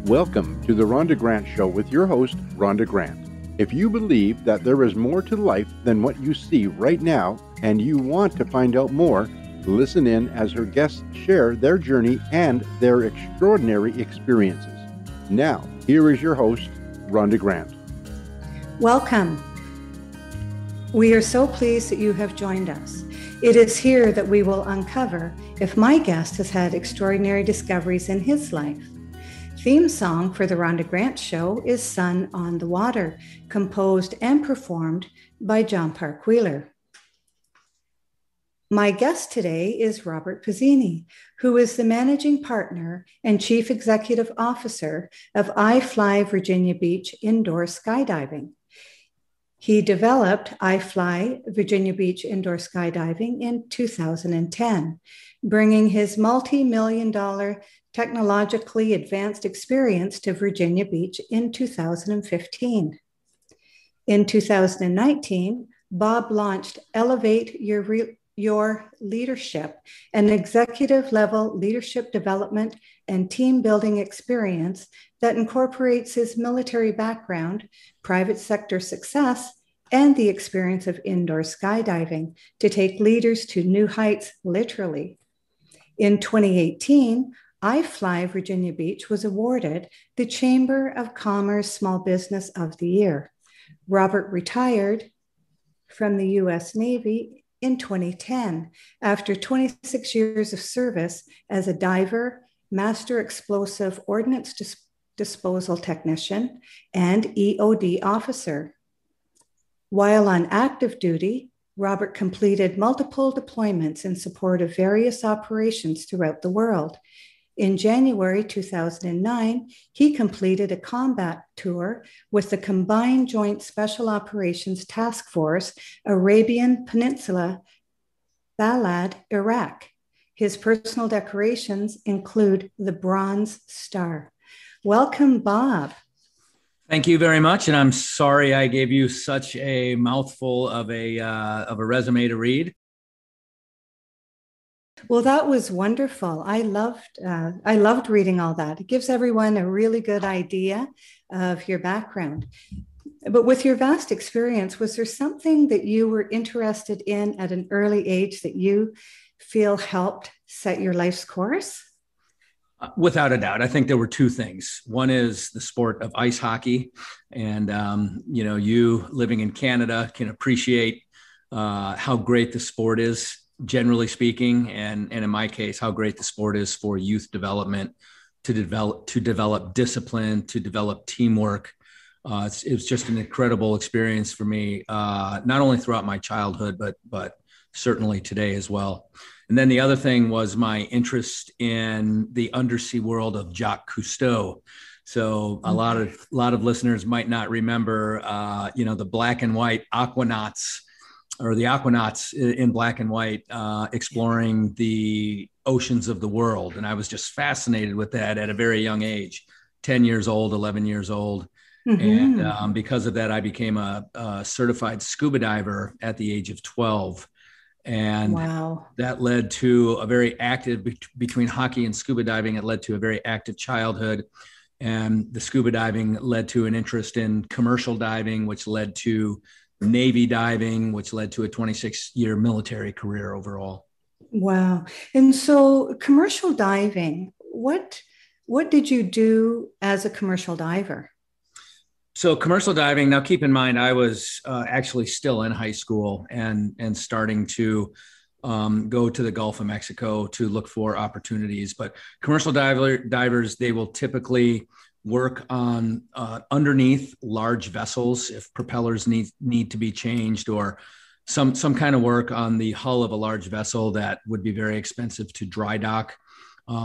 Welcome to the Rhonda Grant Show with your host, Rhonda Grant. If you believe that there is more to life than what you see right now, and you want to find out more, listen in as her guests share their journey and their extraordinary experiences. Now, here is your host, Rhonda Grant. Welcome. We are so pleased that you have joined us. It is here that we will uncover if my guest has had extraordinary discoveries in his life. Theme song for the Rhonda Grant Show is Sun on the Water, composed and performed by John Park Wheeler. My guest today is Robert Pizzini, who is the managing partner and chief executive officer of iFLY Virginia Beach Indoor Skydiving. He developed iFLY Virginia Beach Indoor Skydiving in 2010, bringing his multi-million-dollar technologically advanced experience to Virginia Beach in 2015. In 2019, Bob launched Elevate Your Leadership, an executive-level leadership development and team building experience that incorporates his military background, private sector success, and the experience of indoor skydiving to take leaders to new heights, literally. In 2018, iFLY Virginia Beach was awarded the Chamber of Commerce Small Business of the Year. Robert retired from the U.S. Navy in 2010 after 26 years of service as a diver, master explosive ordnance disposal technician, and EOD officer. While on active duty, Robert completed multiple deployments in support of various operations throughout the world. In January 2009, he completed a combat tour with the Combined Joint Special Operations Task Force, Arabian Peninsula, Balad, Iraq. His personal decorations include the Bronze Star. Welcome, Bob. Thank you very much, and I'm sorry I gave you such a mouthful of a resume to read. Well, that was wonderful. I loved reading all that. It gives everyone a really good idea of your background. But with your vast experience, was there something that you were interested in at an early age that you feel helped set your life's course? Without a doubt. I think there were two things. One is the sport of ice hockey. And, you living in Canada can appreciate how great the sport is, generally speaking. And in my case, how great the sport is for youth development, to develop discipline, to develop teamwork. It was just an incredible experience for me, not only throughout my childhood, but certainly today as well. And then the other thing was my interest in the undersea world of Jacques Cousteau. So a lot of listeners might not remember, the black and white aquanauts, or the aquanauts in black and white, exploring the oceans of the world. And I was just fascinated with that at a very young age, 10 years old, 11 years old. Mm-hmm. And because of that, I became a certified scuba diver at the age of 12. And wow. That led to a very active, between hockey and scuba diving, it led to a very active childhood. And the scuba diving led to an interest in commercial diving, which led to Navy diving, which led to a 26-year military career overall. Wow. And so commercial diving, what did you do as a commercial diver? So commercial diving, now keep in mind, I was actually still in high school and starting to go to the Gulf of Mexico to look for opportunities. But commercial divers, they will typically work on underneath large vessels if propellers need to be changed, or some kind of work on the hull of a large vessel that would be very expensive to dry dock.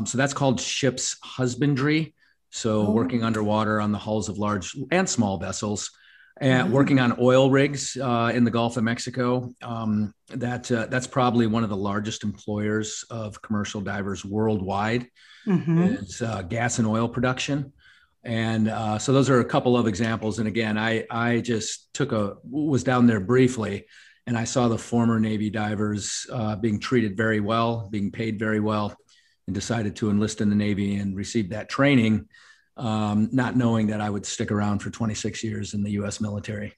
So that's called ship's husbandry. So working underwater on the hulls of large and small vessels, and working on oil rigs in the Gulf of Mexico. That's probably one of the largest employers of commercial divers worldwide, is gas and oil production. And so those are a couple of examples. And again, I just was down there briefly, and I saw the former Navy divers being treated very well, being paid very well, and decided to enlist in the Navy and receive that training not knowing that I would stick around for 26 years in the U.S. military.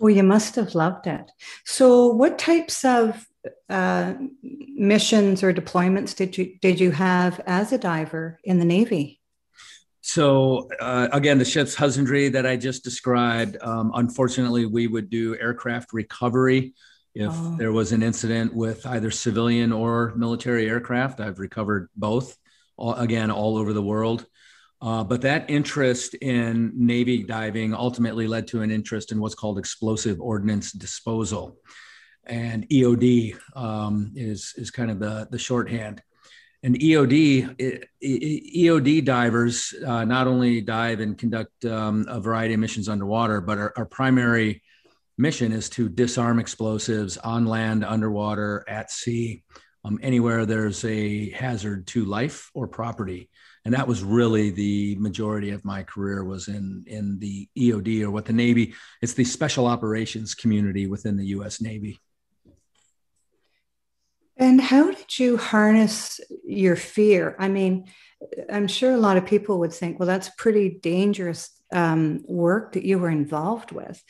Well, you must have loved it. So what types of missions or deployments did you have as a diver in the Navy? So again, the ship's husbandry that I just described, unfortunately, we would do aircraft recovery. If there was an incident with either civilian or military aircraft, I've recovered both, again, all over the world. But that interest in Navy diving ultimately led to an interest in what's called Explosive Ordnance Disposal. And EOD is kind of the shorthand. And EOD divers not only dive and conduct a variety of missions underwater, but our primary mission is to disarm explosives on land, underwater, at sea, anywhere there's a hazard to life or property. And that was really the majority of my career was in the EOD, or what the Navy, it's the special operations community within the U.S. Navy. And how did you harness your fear? I mean, I'm sure a lot of people would think, well, that's pretty dangerous work that you were involved with.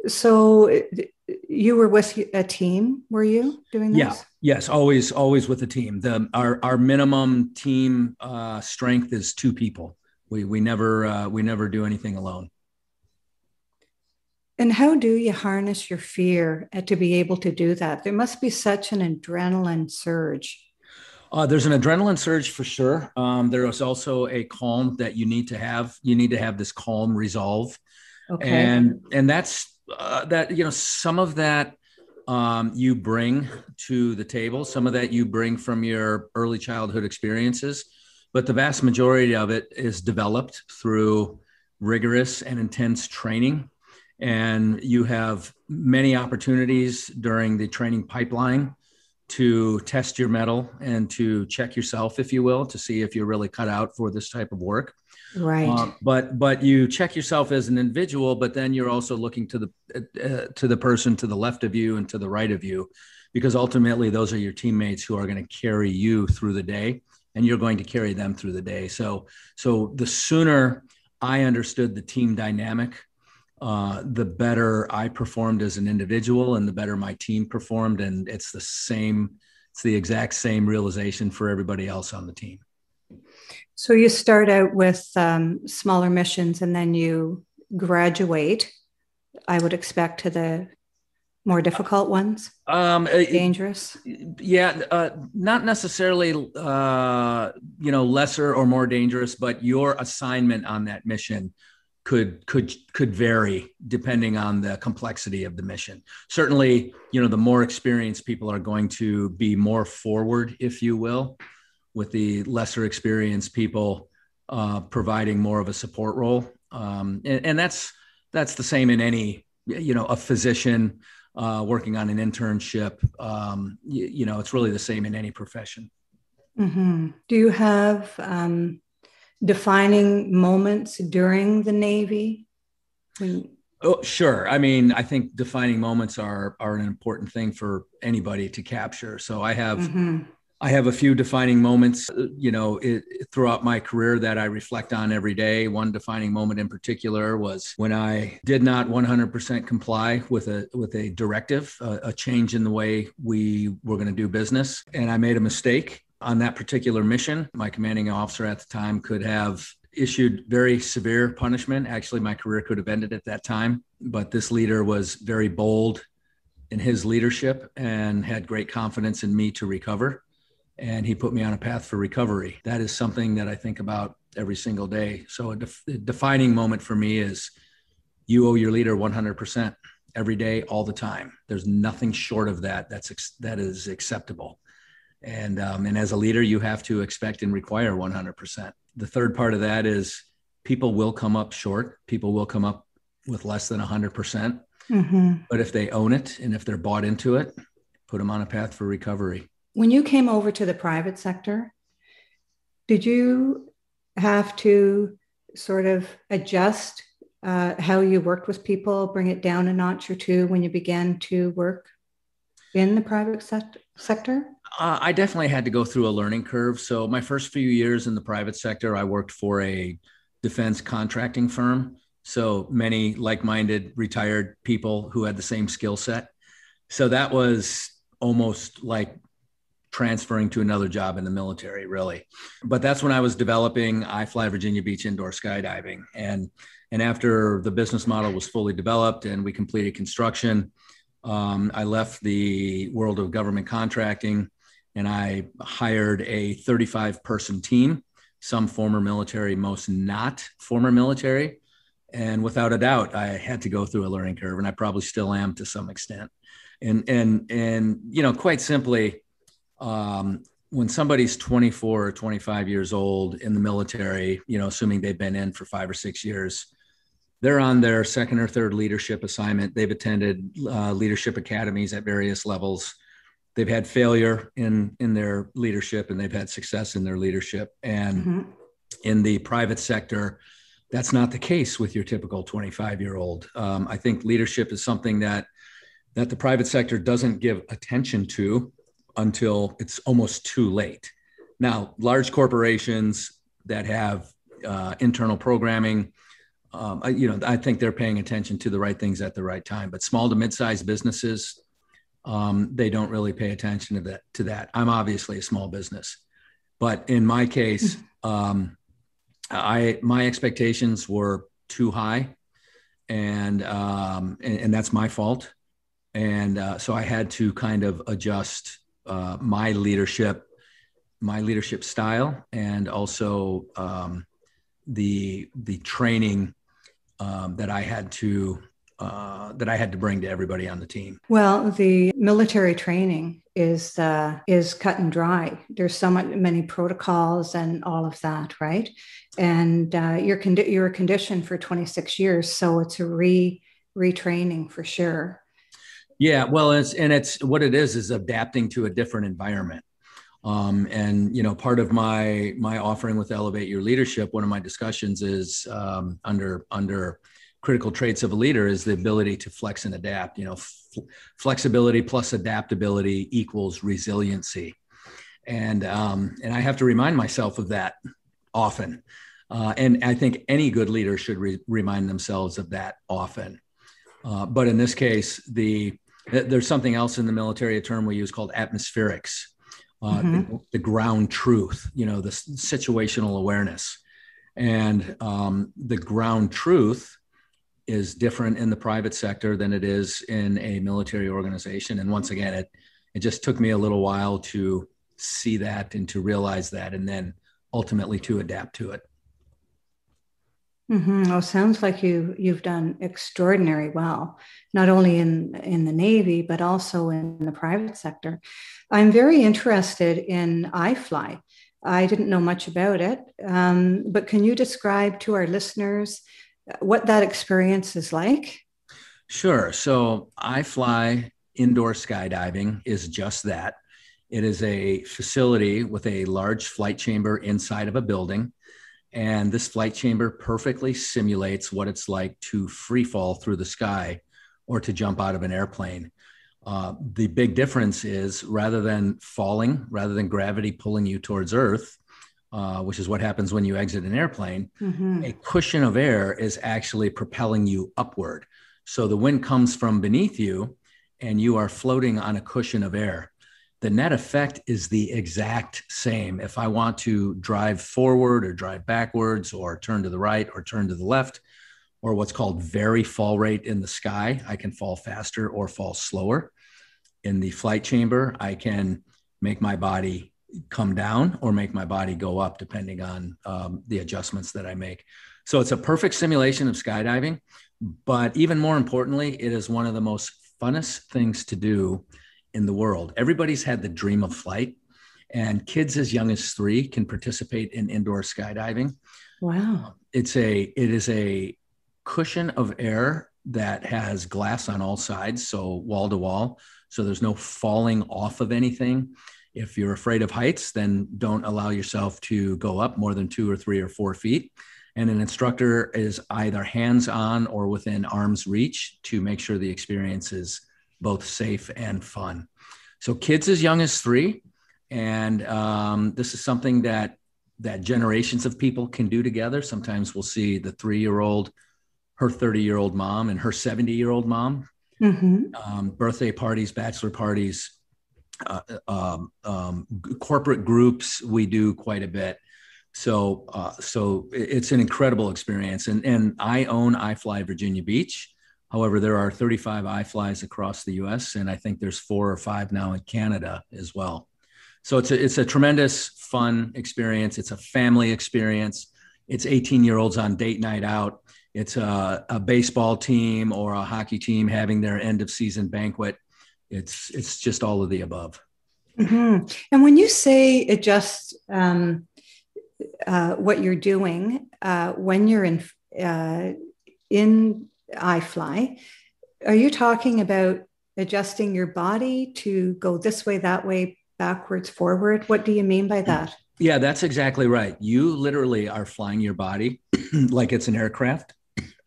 So you were with a team, were you doing this? Yeah, yes, always with a team. Our minimum team strength is 2 people. We never do anything alone. And how do you harness your fear to be able to do that? There must be such an adrenaline surge. There's an adrenaline surge for sure. There is also a calm that you need to have. You need to have this calm resolve. Okay. And that's some of that you bring to the table. Some of that you bring from your early childhood experiences, but the vast majority of it is developed through rigorous and intense training. And you have many opportunities during the training pipeline to test your mettle and to check yourself, if you will, to see if you're really cut out for this type of work. Right. But you check yourself as an individual, but then you're also looking to the person to the left of you and to the right of you, because ultimately those are your teammates who are going to carry you through the day, and you're going to carry them through the day. So the sooner I understood the team dynamic, the better I performed as an individual and the better my team performed. And it's the exact same realization for everybody else on the team. So you start out with smaller missions and then you graduate, I would expect, to the more difficult ones, dangerous. Yeah, not necessarily, lesser or more dangerous, but your assignment on that mission could vary depending on the complexity of the mission. Certainly, the more experienced people are going to be more forward, if you will, with the lesser experienced people providing more of a support role. And that's the same in any, a physician working on an internship. It's really the same in any profession. Mm-hmm. Do you have defining moments during the Navy? Oh, sure. I mean, I think defining moments are an important thing for anybody to capture. So I have a few defining moments, throughout my career that I reflect on every day. One defining moment in particular was when I did not 100% comply with a directive, a change in the way we were going to do business. And I made a mistake on that particular mission. My commanding officer at the time could have issued very severe punishment. Actually, my career could have ended at that time, but this leader was very bold in his leadership and had great confidence in me to recover. And he put me on a path for recovery. That is something that I think about every single day. So a defining moment for me is you owe your leader 100% every day, all the time. There's nothing short of that that is acceptable. And as a leader, you have to expect and require 100%. The third part of that is people will come up short. People will come up with less than 100%. Mm-hmm. But if they own it and if they're bought into it, put them on a path for recovery. When you came over to the private sector, did you have to sort of adjust how you worked with people, bring it down a notch or two when you began to work in the private sector? I definitely had to go through a learning curve. So my first few years in the private sector, I worked for a defense contracting firm. So many like-minded retired people who had the same skill set. So that was almost like transferring to another job in the military, really. But that's when I was developing iFLY Virginia Beach Indoor Skydiving. And after the business model was fully developed and we completed construction, I left the world of government contracting and I hired a 35-person team, some former military, most not former military. And without a doubt, I had to go through a learning curve, and I probably still am to some extent. And quite simply, when somebody's 24 or 25 years old in the military, assuming they've been in for 5 or 6 years, they're on their second or third leadership assignment. They've attended leadership academies at various levels. They've had failure in their leadership and they've had success in their leadership. And in the private sector, that's not the case with your typical 25-year-old. I think leadership is something that the private sector doesn't give attention to until it's almost too late. Now, large corporations that have internal programming, I think they're paying attention to the right things at the right time. But small to mid-sized businesses, they don't really pay attention to that. I'm obviously a small business, but in my case, my expectations were too high, and that's my fault. And so I had to kind of adjust my leadership style, and also the training that I had to bring to everybody on the team. Well, the military training is cut and dry. There's so many protocols and all of that, right? And you're conditioned for 26 years, so it's a retraining for sure. Yeah, well, it's what it is adapting to a different environment. And part of my offering with Elevate Your Leadership, one of my discussions is under critical traits of a leader is the ability to flex and adapt. Flexibility plus adaptability equals resiliency, and I have to remind myself of that often. And I think any good leader should remind themselves of that often. But in this case, there's something else in the military, a term we use called atmospherics, the ground truth, the situational awareness. And the ground truth is different in the private sector than it is in a military organization. And once again, it just took me a little while to see that and to realize that, and then ultimately to adapt to it. Oh, sounds like you've done extraordinary well, not only in the Navy, but also in the private sector. I'm very interested in iFLY. I didn't know much about it, but can you describe to our listeners what that experience is like? Sure. So iFLY Indoor Skydiving is just that. It is a facility with a large flight chamber inside of a building. And this flight chamber perfectly simulates what it's like to free fall through the sky or to jump out of an airplane. The big difference is rather than gravity pulling you towards Earth, which is what happens when you exit an airplane, a cushion of air is actually propelling you upward. So the wind comes from beneath you and you are floating on a cushion of air. The net effect is the exact same. If I want to drive forward or drive backwards or turn to the right or turn to the left, or what's called vary fall rate in the sky, I can fall faster or fall slower. In the flight chamber, I can make my body come down or make my body go up depending on the adjustments that I make. So it's a perfect simulation of skydiving, but even more importantly, it is one of the most funnest things to do in the world. Everybody's had the dream of flight, and kids as young as 3 can participate in indoor skydiving. Wow. It is a cushion of air that has glass on all sides, so wall to wall. So there's no falling off of anything. If you're afraid of heights, then don't allow yourself to go up more than 2 or 3 or 4 feet. And an instructor is either hands-on or within arm's reach to make sure the experience is both safe and fun. So kids as young as 3. And this is something that that generations of people can do together. Sometimes we'll see the 3-year-old, her 30-year-old mom, and her 70-year-old mom. Birthday parties, bachelor parties, corporate groups, we do quite a bit. So it's an incredible experience. And I own iFLY Virginia Beach. However, there are 35 iFLYs across the US, and I think there's 4 or 5 now in Canada as well. So it's a tremendous fun experience. It's a family experience. It's 18-year-olds on date night out. It's a baseball team or a hockey team having their end of season banquet. It's just all of the above. And when you say adjust what you're doing when you're in iFLY, are you talking about adjusting your body to go this way, that way, backwards, forward? What do you mean by that? Yeah, that's exactly right. You literally are flying your body like it's an aircraft.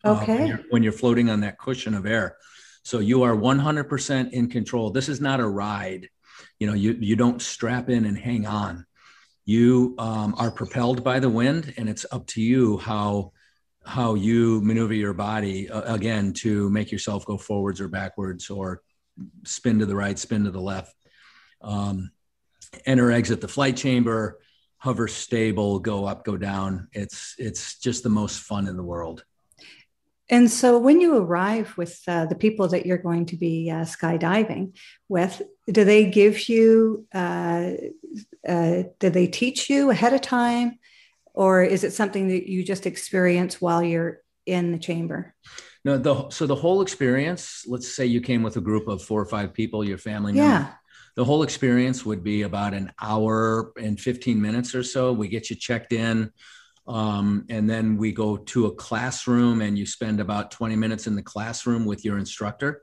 Okay. When you're floating on that cushion of air. So you are 100% in control. This is not a ride. You don't strap in and hang on. You are propelled by the wind, and it's up to you how you maneuver your body, again, to make yourself go forwards or backwards or spin to the right, spin to the left. Enter, exit the flight chamber, hover stable, go up, go down. It's just the most fun in the world. And so when you arrive with the people that you're going to be skydiving with, do they give you, do they teach you ahead of time? Or is it something that you just experience while you're in the chamber? No, so the whole experience, let's say you came with a group of 4 or 5 people, your family members. Yeah. The whole experience would be about an hour and 15 minutes or so. We get you checked in. And then we go to a classroom, and you spend about 20 minutes in the classroom with your instructor.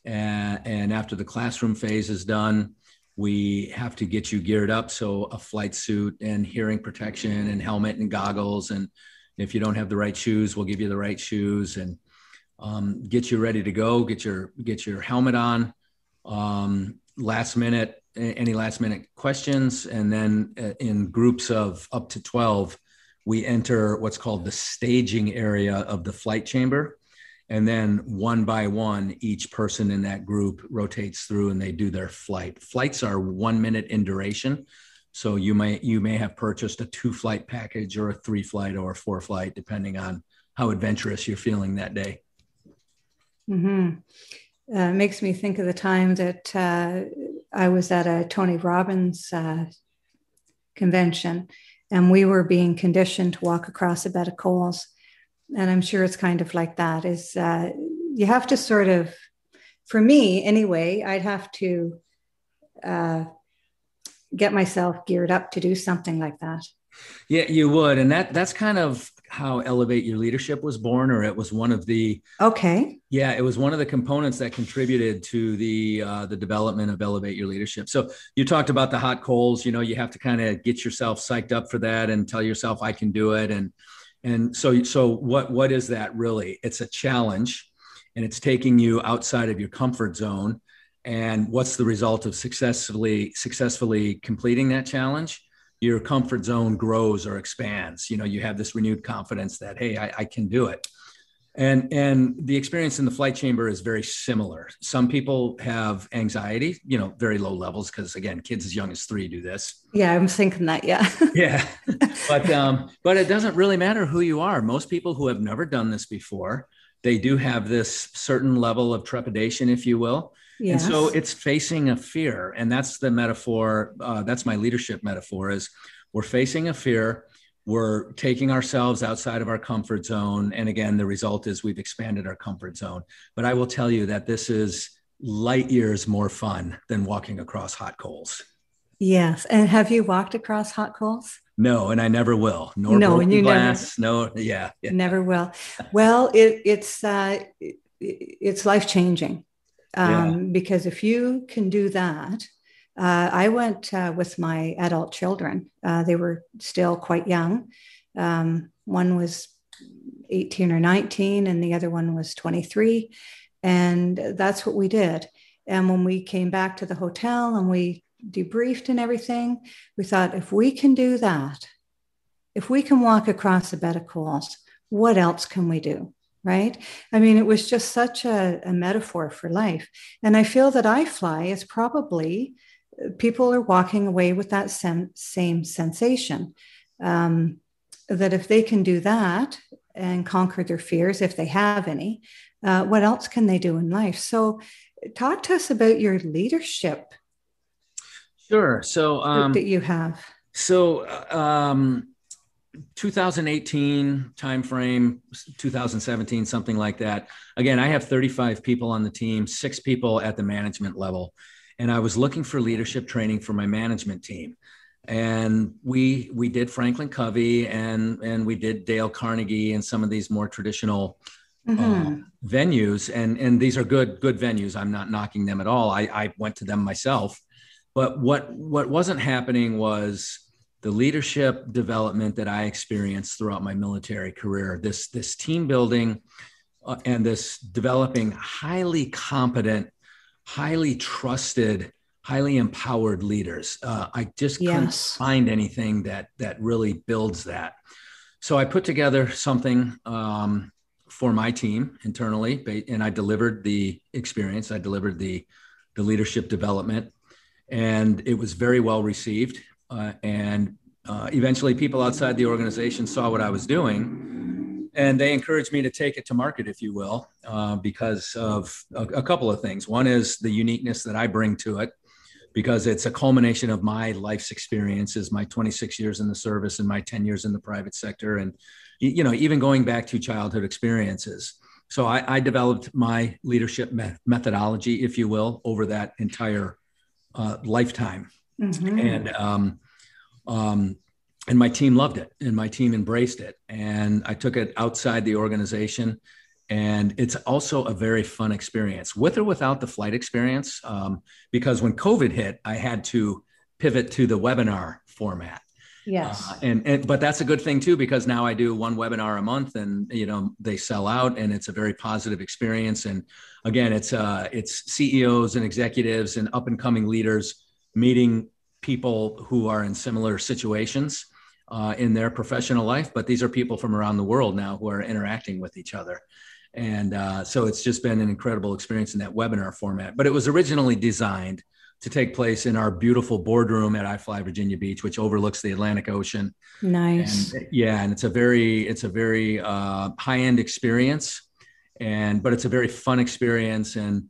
And after the classroom phase is done, we have to get you geared up. So a flight suit and hearing protection and helmet and goggles. And if you don't have the right shoes, we'll give you the right shoes and get you ready to go, get your helmet on. Any last minute questions. And then in groups of up to 12, we enter what's called the staging area of the flight chamber. And then one by one, each person in that group rotates through and they do their flight. Flights are 1 minute in duration. So you may have purchased a 2-flight package or a 3-flight or a 4-flight, depending on how adventurous you're feeling that day. Makes me think of the time that I was at a Tony Robbins convention, and we were being conditioned to walk across a bed of coals. And I'm sure it's kind of like that, is you have to sort of, for me anyway, I'd have to get myself geared up to do something like that. Yeah, you would. And that's kind of how Elevate Your Leadership was born, or it was one of the, it was one of the components that contributed to the development of Elevate Your Leadership. So you talked about the hot coals, you have to kind of get yourself psyched up for that and tell yourself I can do it. And so what is that really? It's a challenge, and it's taking you outside of your comfort zone. And what's the result of successfully completing that challenge? Your comfort zone grows or expands. You have this renewed confidence that, hey, I can do it. And the experience in the flight chamber is very similar. Some people have anxiety, very low levels, because again, kids as young as 3 do this. Yeah, I'm thinking that. Yeah. Yeah. But it doesn't really matter who you are. Most people who have never done this before, they do have this certain level of trepidation, if you will. Yes. And so it's facing a fear. And that's the metaphor. That's my leadership metaphor, is we're facing a fear. We're taking ourselves outside of our comfort zone. And again, the result is we've expanded our comfort zone. But I will tell you that this is light years more fun than walking across hot coals. Yes. And have you walked across hot coals? No, and I never will. Nor broken glass. Never, no, yeah. Never will. Well, it's life-changing. Because if you can do that, I went with my adult children. They were still quite young. One was 18 or 19, and the other one was 23. And that's what we did. And when we came back to the hotel and we debriefed and everything, we thought, if we can do that, if we can walk across a bed of coals, what else can we do? Right? I mean, it was just such a metaphor for life. And I feel that iFLY is probably, people are walking away with that same sensation. That if they can do that and conquer their fears, if they have any, what else can they do in life? So talk to us about your leadership. Sure. So that you have. So 2018 timeframe, 2017, something like that. Again, I have 35 people on the team, 6 people at the management level. And I was looking for leadership training for my management team. And we did Franklin Covey and we did Dale Carnegie and some of these more traditional venues. And these are good venues. I'm not knocking them at all. I went to them myself. But what wasn't happening was the leadership development that I experienced throughout my military career, this team building and this developing highly competent, highly trusted, highly empowered leaders. I just couldn't find anything that really builds that. So I put together something for my team internally, and I delivered the experience. I delivered the leadership development, and it was very well received. And eventually people outside the organization saw what I was doing, and they encouraged me to take it to market, if you will, because of a couple of things. One is the uniqueness that I bring to it, because it's a culmination of my life's experiences, my 26 years in the service and my 10 years in the private sector. And, you know, even going back to childhood experiences. So I developed my leadership methodology, if you will, over that entire lifetime. And my team loved it, and my team embraced it. And I took it outside the organization. And it's also a very fun experience, with or without the flight experience, because when COVID hit, I had to pivot to the webinar format. Yes. But that's a good thing too, because now I do one webinar a month, and you know they sell out, and it's a very positive experience. And again, it's CEOs and executives and up and coming leaders meeting people who are in similar situations in their professional life, but these are people from around the world now who are interacting with each other. And so it's just been an incredible experience in that webinar format. But it was originally designed to take place in our beautiful boardroom at iFLY Virginia Beach, which overlooks the Atlantic Ocean. Nice. And it's a very high-end experience, but it's a very fun experience. And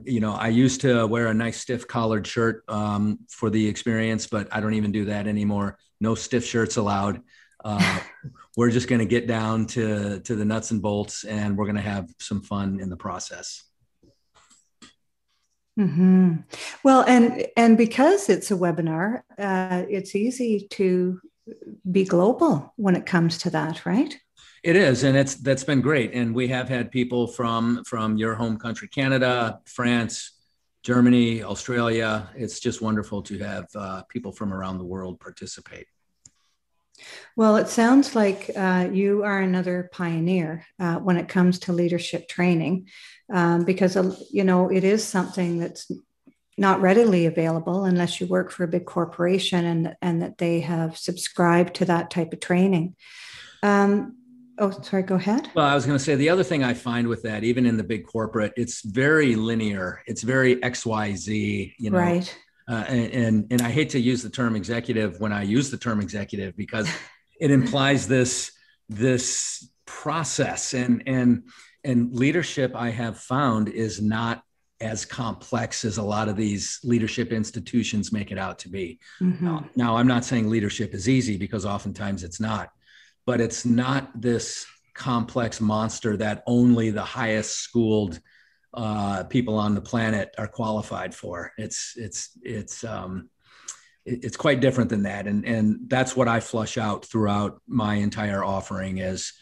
you know, I used to wear a nice stiff collared shirt for the experience, but I don't even do that anymore. No stiff shirts allowed. We're just going to get down to the nuts and bolts, and we're going to have some fun in the process. Well, and because it's a webinar, it's easy to be global when it comes to that, right? It is, and that's been great. And we have had people from your home country, Canada, France, Germany, Australia. It's just wonderful to have people from around the world participate. Well, it sounds like you are another pioneer when it comes to leadership training, because, you know, it is something that's not readily available unless you work for a big corporation and that they have subscribed to that type of training. Oh, sorry, go ahead. Well, I was going to say the other thing I find with that, even in the big corporate, it's very linear. It's very XYZ, you know. Right. And I hate to use the term executive when I use the term executive, because it implies this process and leadership, I have found, is not as complex as a lot of these leadership institutions make it out to be. Now, I'm not saying leadership is easy, because oftentimes it's not, but it's not this complex monster that only the highest schooled people on the planet are qualified for. It's quite different than that. And that's what I flush out throughout my entire offering is,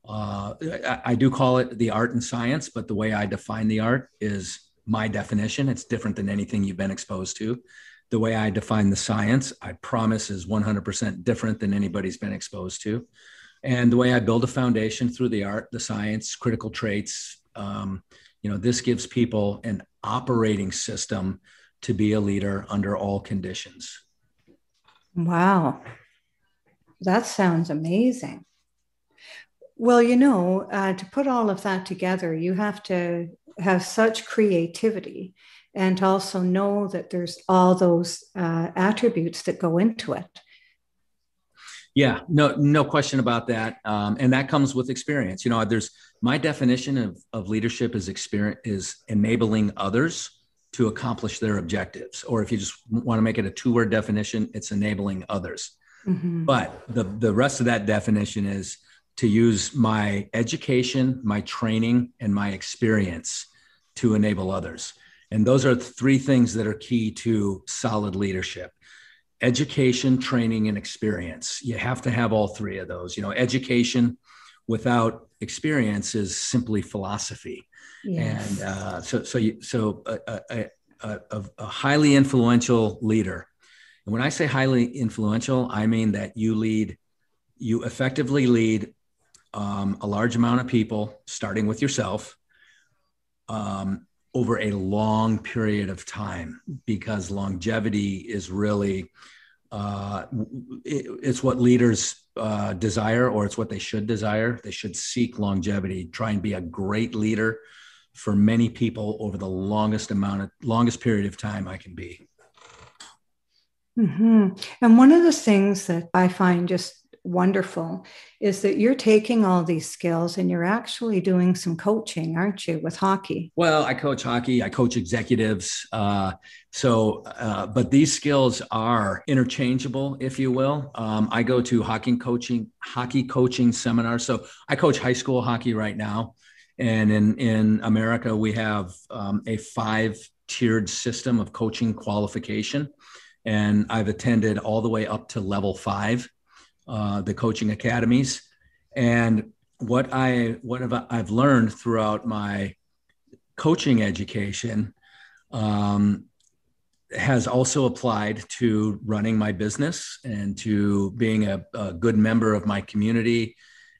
I do call it the art and science, but the way I define the art is my definition. It's different than anything you've been exposed to. The way I define the science, I promise, is 100% different than anybody's been exposed to. And the way I build a foundation through the art, the science, critical traits, you know, this gives people an operating system to be a leader under all conditions. Wow. That sounds amazing. Well, to put all of that together, you have to have such creativity and to also know that there's all those attributes that go into it. Yeah, no question about that. And that comes with experience. There's my definition of leadership is experience, is enabling others to accomplish their objectives. Or if you just want to make it a 2-word definition, it's enabling others. Mm-hmm. But the rest of that definition is to use my education, my training, and my experience to enable others. And those are 3 things that are key to solid leadership: education, training, and experience. You have to have all 3 of those. Education without experience is simply philosophy. Yes. And a highly influential leader. And when I say highly influential, I mean that you effectively lead a large amount of people, starting with yourself, over a long period of time, because longevity is really, it's what leaders desire, or it's what they should desire. They should seek longevity, try and be a great leader for many people over the longest period of time I can be. Mm-hmm. And one of the things that I find just wonderful is that you're taking all these skills and you're actually doing some coaching, aren't you, with hockey? Well, I coach hockey, I coach executives. But these skills are interchangeable, if you will. I go to hockey coaching seminars. So I coach high school hockey right now. And in America, we have a 5-tiered system of coaching qualification. And I've attended all the way up to level 5. The coaching academies. And what I've learned throughout my coaching education has also applied to running my business and to being a good member of my community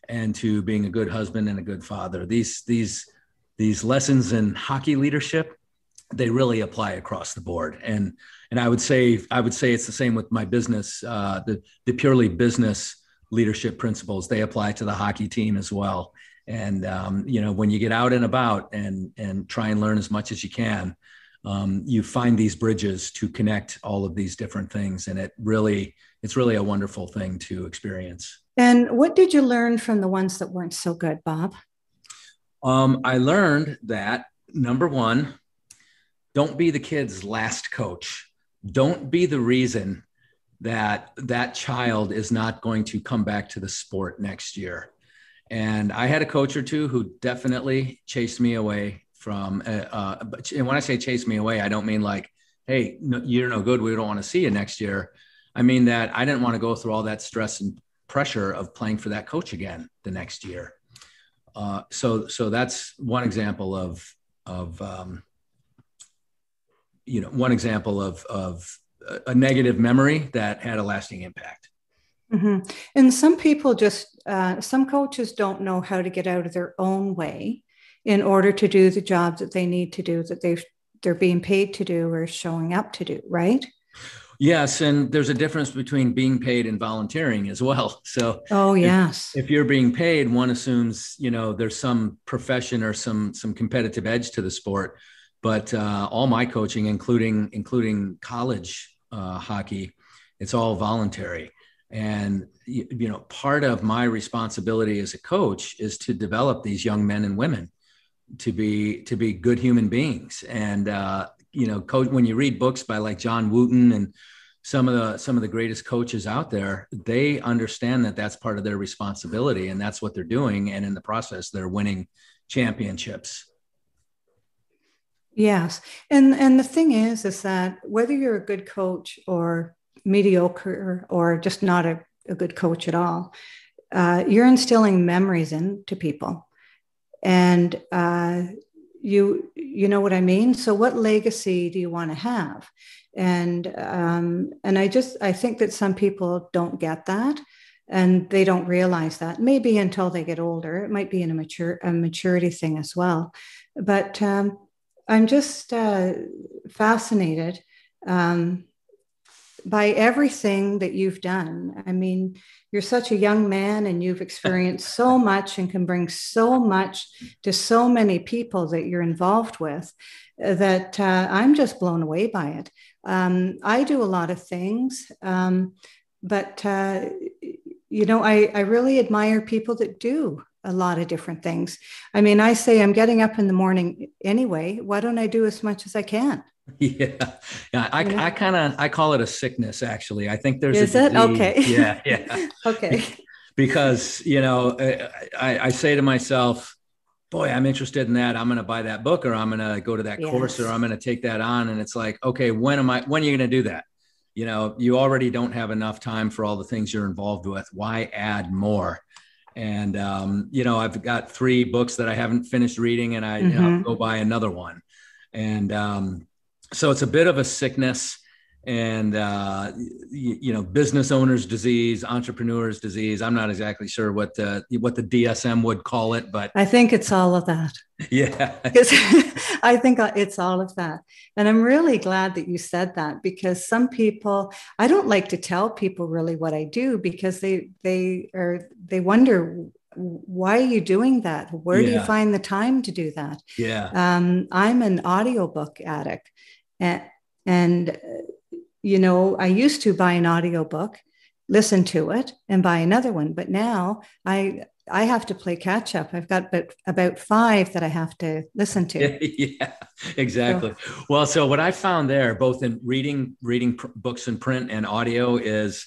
and to being a good husband and a good father. These lessons in hockey leadership, they really apply across the board. And I would say it's the same with my business. The purely business leadership principles, they apply to the hockey team as well. And when you get out and about and try and learn as much as you can, you find these bridges to connect all of these different things, and it's really a wonderful thing to experience. And what did you learn from the ones that weren't so good, Bob? I learned that, number one, don't be the kid's last coach. Don't be the reason that child is not going to come back to the sport next year. And I had a coach or two who definitely chased me away from, and when I say chase me away, I don't mean like, hey, no, you're no good, we don't want to see you next year. I mean that I didn't want to go through all that stress and pressure of playing for that coach again the next year. So that's one example of a negative memory that had a lasting impact. Mm-hmm. And some people some coaches don't know how to get out of their own way in order to do the job that they need to do, that they're being paid to do or showing up to do, right? Yes, and there's a difference between being paid and volunteering as well. So, oh yes, if you're being paid, one assumes there's some profession or some competitive edge to the sport. But all my coaching, including college hockey, it's all voluntary. And part of my responsibility as a coach is to develop these young men and women to be good human beings. And coach, when you read books by like John Wooten and some of the greatest coaches out there, they understand that that's part of their responsibility, and that's what they're doing. And in the process, they're winning championships. Yes. And the thing is that whether you're a good coach or mediocre or just not a good coach at all, you're instilling memories into people. And you know what I mean? So what legacy do you want to have? And I think that some people don't get that, and they don't realize that, maybe until they get older. It might be a maturity thing as well. But I'm just fascinated by everything that you've done. I mean, you're such a young man and you've experienced so much and can bring so much to so many people that you're involved with that I'm just blown away by it. I do a lot of things, but I really admire people that do a lot of different things. I mean, I say I'm getting up in the morning anyway. Why don't I do as much as I can? Yeah. I call it a sickness, actually. I think there's Is a it? disease. Okay. Yeah. Okay. Because, I say to myself, boy, I'm interested in that. I'm going to buy that book, or I'm going to go to that course, or I'm going to take that on. And it's like, okay, when are you going to do that? You already don't have enough time for all the things you're involved with. Why add more? And, I've got 3 books that I haven't finished reading, and I'll go buy another one. And so it's a bit of a sickness, and, business owner's disease, entrepreneur's disease. I'm not exactly sure what the DSM would call it, but I think it's all of that. Yeah. I think it's all of that. And I'm really glad that you said that, because some people, I don't like to tell people really what I do, because they wonder, why are you doing that? Where do you find the time to do that? Yeah. I'm an audiobook addict. And I used to buy an audiobook, listen to it, and buy another one. But now I have to play catch up. I've got about 5 that I have to listen to. Yeah, exactly. So what I found there, both in reading books in print and audio, is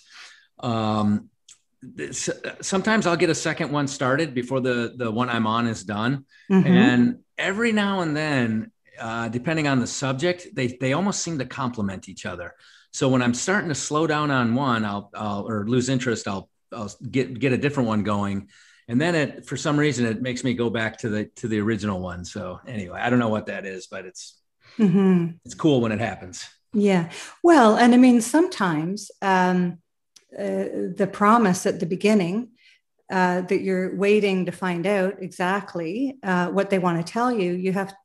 sometimes I'll get a second one started before the one I'm on is done. And every now and then, depending on the subject, they almost seem to complement each other. So when I'm starting to slow down on one, or lose interest, I'll get a different one going. And then for some reason, it makes me go back to the original one. So anyway, I don't know what that is, but it's cool when it happens. Yeah. Well, and I mean, sometimes the promise at the beginning that you're waiting to find out exactly what they want to tell you, you have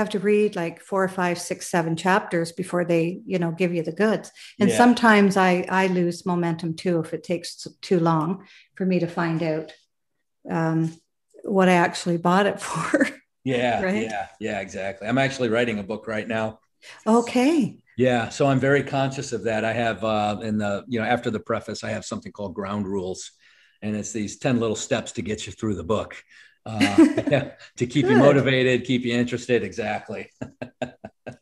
to read like 4, 5, 6, 7 chapters before they, give you the goods. And sometimes I lose momentum too, if it takes too long for me to find out what I actually bought it for. Yeah. Right? Yeah, exactly. I'm actually writing a book right now. Okay. Yeah. So I'm very conscious of that. I have after the preface, I have something called ground rules, and it's these 10 little steps to get you through the book. To keep you motivated, keep you interested. Exactly.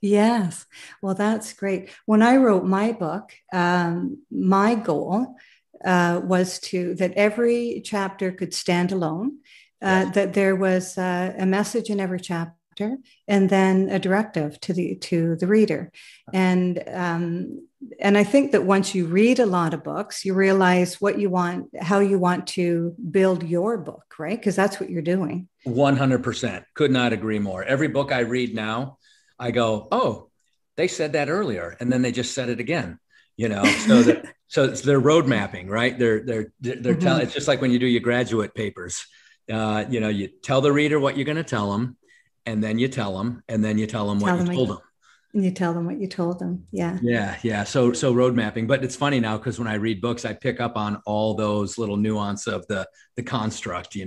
Yes. Well, that's great. When I wrote my book, my goal was that every chapter could stand alone, that there was a message in every chapter, and then a directive to the reader. And I think that once you read a lot of books, you realize what you want, how you want to build your book, right? Because that's what you're doing. 100%. Could not agree more. Every book I read now, I go, oh, they said that earlier, and then they just said it again. So it's their road mapping, right? They're telling. It's just like when you do your graduate papers. You tell the reader what you're going to tell them, and then you tell them, and then you tell them what you told them. And you tell them what you told them. Yeah. Yeah. So road mapping. But it's funny now, because when I read books, I pick up on all those little nuance of the construct,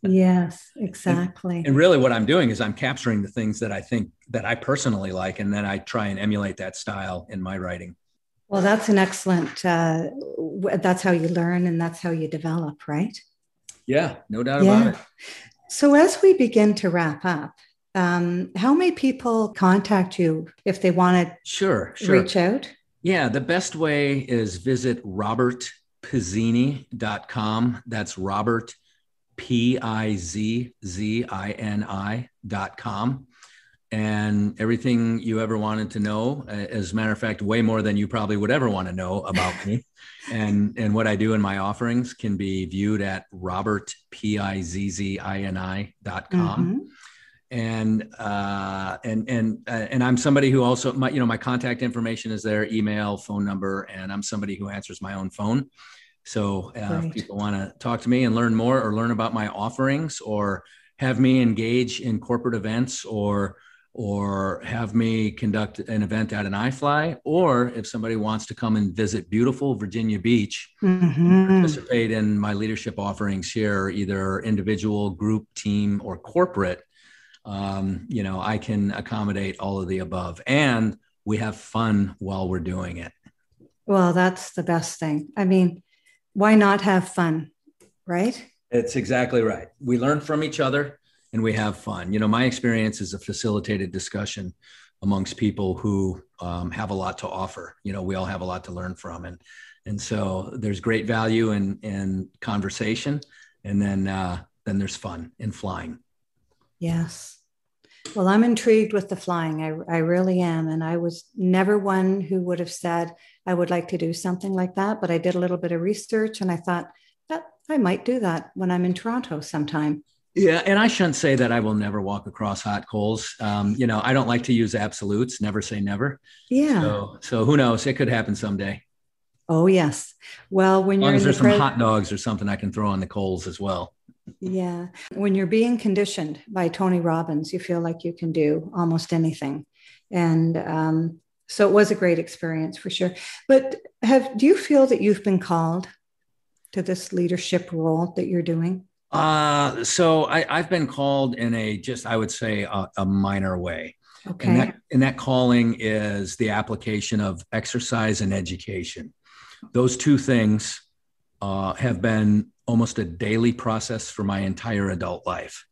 Yes, exactly. And really what I'm doing is I'm capturing the things that I think that I personally like, and then I try and emulate that style in my writing. Well, that's an excellent, that's how you learn, and that's how you develop, right? Yeah, no doubt about it. So as we begin to wrap up, how may people contact you if they want to reach out? Yeah, the best way is visit robertpizzini.com. That's Robert, Pizzini.com. And everything you ever wanted to know, as a matter of fact, way more than you probably would ever want to know about me. And what I do in my offerings can be viewed at robertpizzini.com. And I'm somebody who also, my contact information is there, email, phone number, and I'm somebody who answers my own phone. So if people want to talk to me and learn more, or learn about my offerings, or have me engage in corporate events, or or have me conduct an event at an iFLY, or if somebody wants to come and visit beautiful Virginia Beach and participate in my leadership offerings here, either individual, group, team, or corporate, I can accommodate all of the above. And we have fun while we're doing it. Well, that's the best thing. I mean, why not have fun, right? It's exactly right. We learn from each other and we have fun. My experience is a facilitated discussion amongst people who have a lot to offer. We all have a lot to learn from. And so there's great value in conversation. And then there's fun in flying. Yes. Well, I'm intrigued with the flying. I really am. And I was never one who would have said, I would like to do something like that. But I did a little bit of research and I thought that I might do that when I'm in Toronto sometime. Yeah. And I shouldn't say that I will never walk across hot coals. I don't like to use absolutes. Never say never. Yeah. So who knows? It could happen someday. Oh, yes. Well, when you're in there's some hot dogs or something I can throw on the coals as well. Yeah. When you're being conditioned by Tony Robbins, you feel like you can do almost anything. And so it was a great experience for sure. But do you feel that you've been called to this leadership role that you're doing? So I've been called in I would say a minor way. Okay. And that calling is the application of exercise and education. Those two things have been almost a daily process for my entire adult life.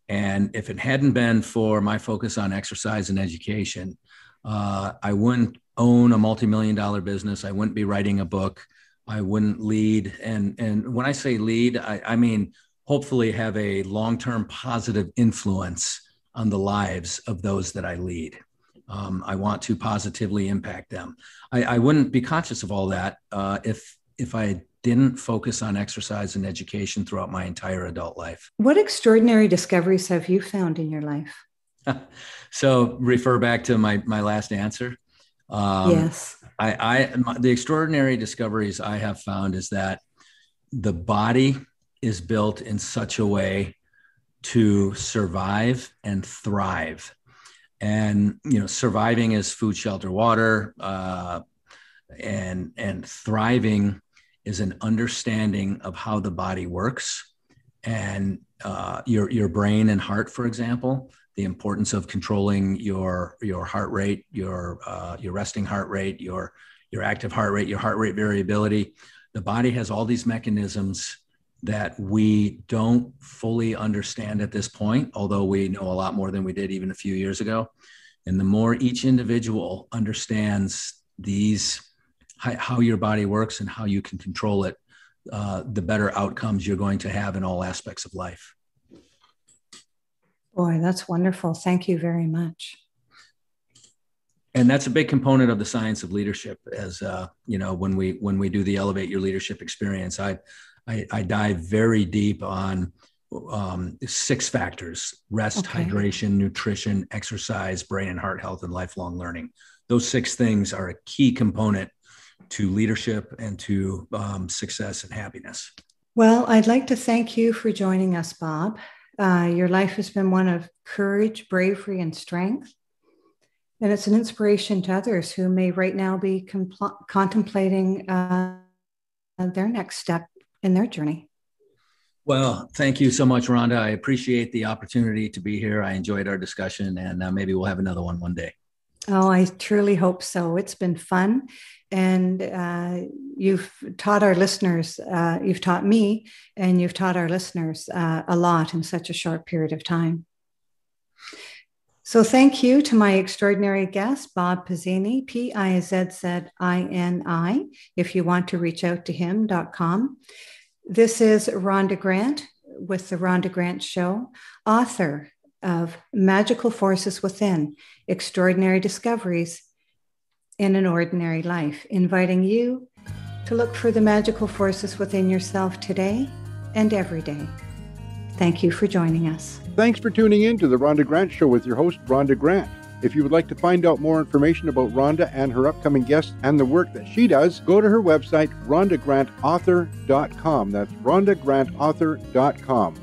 And if it hadn't been for my focus on exercise and education, I wouldn't own a multi-million-dollar business. I wouldn't be writing a book. I wouldn't lead. And when I say lead, I mean, hopefully have a long-term positive influence on the lives of those that I lead. I want to positively impact them. I wouldn't be conscious of all that if I didn't focus on exercise and education throughout my entire adult life. What extraordinary discoveries have you found in your life? So refer back to my last answer. Yes. The extraordinary discoveries I have found is that the body is built in such a way to survive and thrive. And, surviving is food, shelter, water, and thriving is an understanding of how the body works. And your brain and heart, for example, the importance of controlling your heart rate, your resting heart rate, your active heart rate, your heart rate variability. The body has all these mechanisms that we don't fully understand at this point, although we know a lot more than we did even a few years ago. And the more each individual understands how your body works and how you can control it, the better outcomes you're going to have in all aspects of life. Boy, that's wonderful. Thank you very much. And that's a big component of the science of leadership. As when we do the Elevate Your Leadership experience, I dive very deep on 6 factors: rest, hydration, nutrition, exercise, brain and heart health, and lifelong learning. Those 6 things are a key component to leadership and to success and happiness. Well, I'd like to thank you for joining us, Bob. Your life has been one of courage, bravery, and strength. And it's an inspiration to others who may right now be contemplating their next step in their journey. Well, thank you so much, Rhonda. I appreciate the opportunity to be here. I enjoyed our discussion, and maybe we'll have another one day. Oh, I truly hope so. It's been fun. And you've taught our listeners, you've taught me, and you've taught our listeners a lot in such a short period of time. So thank you to my extraordinary guest, Bob Pizzini, Pizzini, if you want to reach out to him.com. This is Rhonda Grant with The Rhonda Grant Show, author of Magical Forces Within, Extraordinary Discoveries in an Ordinary Life, inviting you to look for the magical forces within yourself today and every day. Thank you for joining us. Thanks for tuning in to The Rhonda Grant Show with your host, Rhonda Grant. If you would like to find out more information about Rhonda and her upcoming guests and the work that she does, go to her website, rhondagrantauthor.com. That's rhondagrantauthor.com.